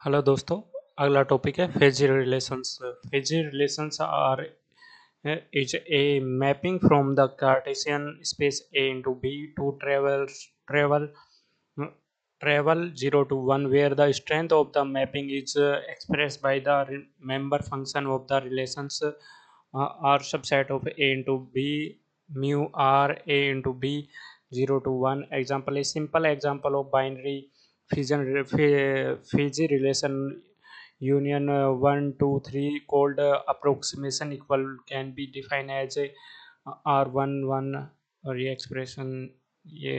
Hello दोस्तों। अगला topic है fuzzy relations. Fuzzy relations R is a mapping from the Cartesian space A into B to travel travel 0 to 1, where the strength of the mapping is expressed by the member function of the relations R subset of A into B mu R A into B 0 to 1. Example: a simple example of binary Fiji relation union 1 2 3 called approximation equal can be defined as a R11 re-expression ये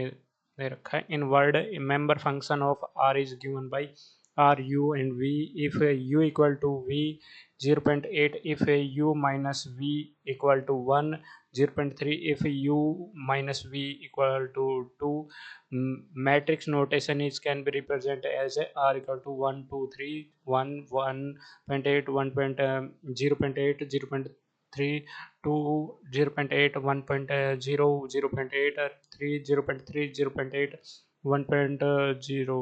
दे रखा है in word member function of R is given by R U and V if U equal to V 0.8 if u minus v equal to 1 0.3 if u minus v equal to 2. Matrix notation is can be represented as r equal to 1 2 3 1 1.8 1.0.8 0.3 2 0.8 1.0 0.8 3 0.3 0.8 1.0.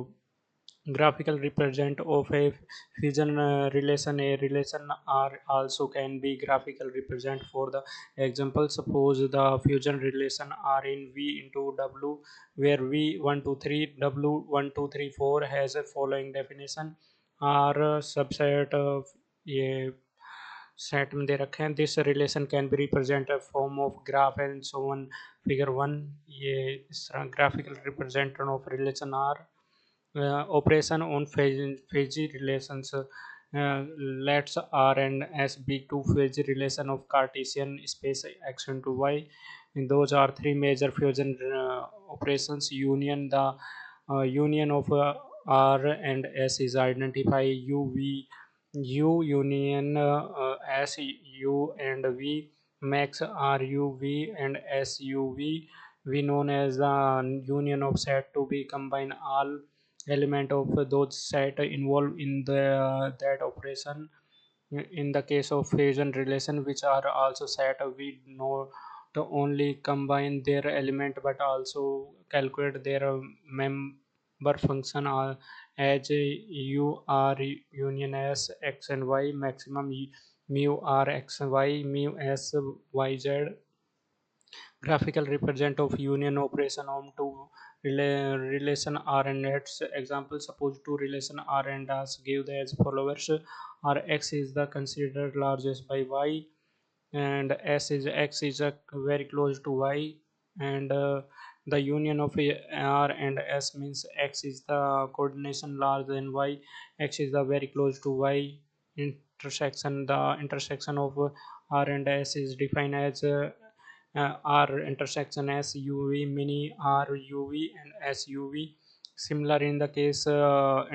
Graphical represent of a fusion relation. A relation are also can be graphical represent. For the example, suppose the fusion relation are in v into w, where v 1 2 3 w 1 2 3 4 has a following definition. R subset of ये set में दे रखे हैं. This relation can be represent form of graph and so one. Figure 1 ये इस तरह graphical representation of relation R. Operation on Fiji relations. Let's R and S be two Fiji relation of Cartesian space x into y. And those are three major fusion operations. Union of R and S is identify U V U union S U and V makes R U V and S U V. We known as the union of set to be combine all element of those set involved in the that operation. In the case of fusion relation which are also set, we know to only combine their element but also calculate their member function as u r union s x and y maximum mu r x y mu s y z. Graphical represent of union operation on two relation R and S. Example: suppose two relation R and S give the as followers. R x is the considered largest by y, and s is x is very close to y, and the union of R and S means x is the coordination larger than y, x is the very close to y. Intersection: the intersection of R and S is defined as R intersection S U V mini R U V and S U V. Similar in the case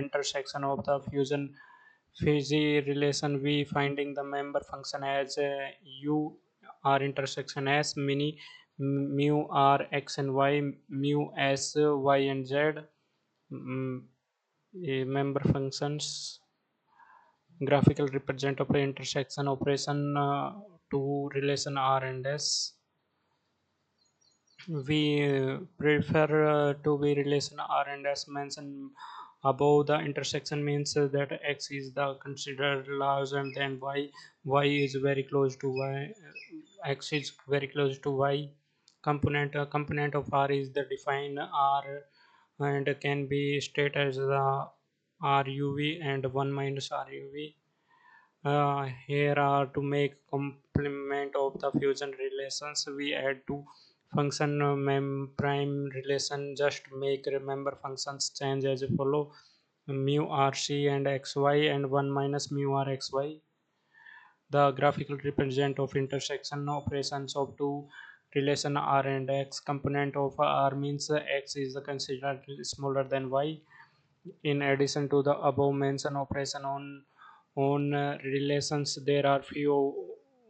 intersection of the fusion Fiji relation, we finding the member function as U R intersection S mini mu R x and y mu S y and z. mm, Member functions. Graphical represent of the intersection operation to relation R and S. We prefer to be relation R and S mentioned above. The intersection means that x is the considered larger than y, y is very close to y, x is very close to y. Component of R is the defined R and can be stated as the RUV and 1 minus RUV. Here are to make complement of the fusion relations. We add two function mem prime relation. Just make remember functions change as follow: mu rc and xy and 1 minus mu rxy. The graphical represent of intersection operations of two relation R and X. Component of R means X is considered smaller than Y. In addition to the above mentioned operation on relations, there are few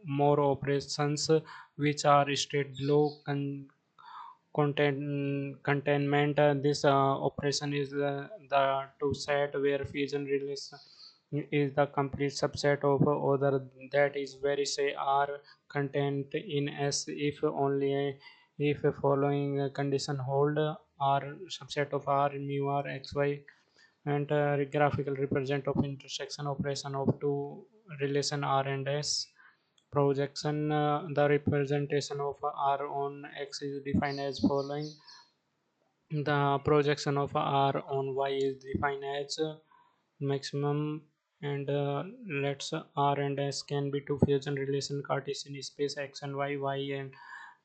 more operations which are stated below. Containment. This operation is the to set where fusion relation is the complete subset of other, that is very say R content in S if only if following condition hold. R subset of R mu R x y and graphical represent of intersection operation of two relation R and S. Projection, the representation of R on X is defined as following. The projection of R on Y is defined as maximum, and let's R and S can be two fusion relation Cartesian space X and Y and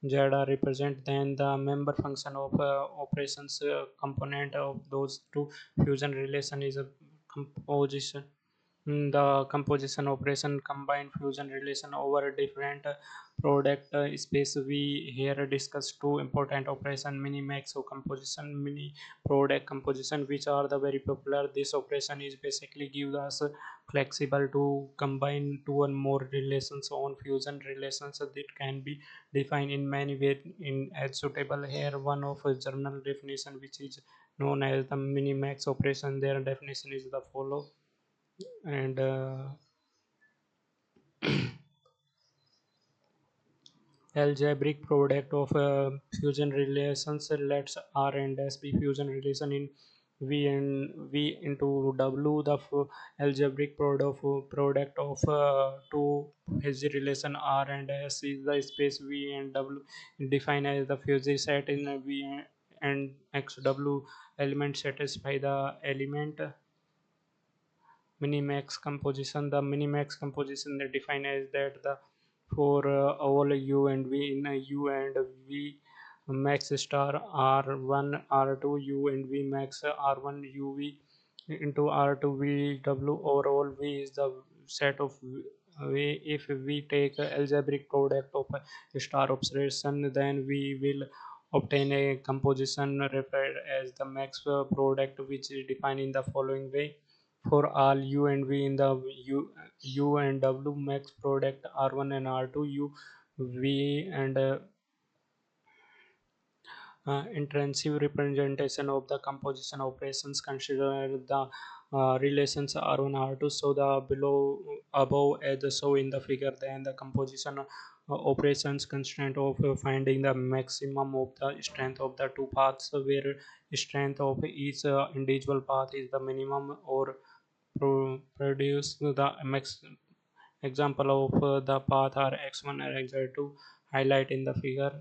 Z are represent, then the member function of operations component of those two fusion relation is a composition. The composition operation combine fusion relation over different product space. We here discuss two important operation, mini max or composition, mini product composition, which are the very popular. This operation is basically gives us flexible to combine two or more relations on fusion relations that can be defined in many ways in as suitable. Here one of a journal definition which is known as the mini max operation. Their definition is the follow, and algebraic product of fusion relations lets R and S be fusion relation in V into W. The algebraic product of two fuzzy relation R and S is the space V and W defined as the fuzzy set in V and XW element satisfy the element minimax composition. The minimax composition they define as that the for all u and v in u and v max star r1 r2 u and v max r1 uv into r2 vw overall v is the set of v. If we take a algebraic product of a star observation, then we will obtain a composition referred as the max product, which is defined in the following way. For all u and v in the u and w max product r1 and r2 u v and intrinsic representation of the composition operations consider the relations r1 r2. So the below above as shown in the figure, then the composition operations constraint of finding the maximum of the strength of the two paths, where strength of each individual path is the minimum, or produce the max. Example of the path are x1 and x2 highlight in the figure.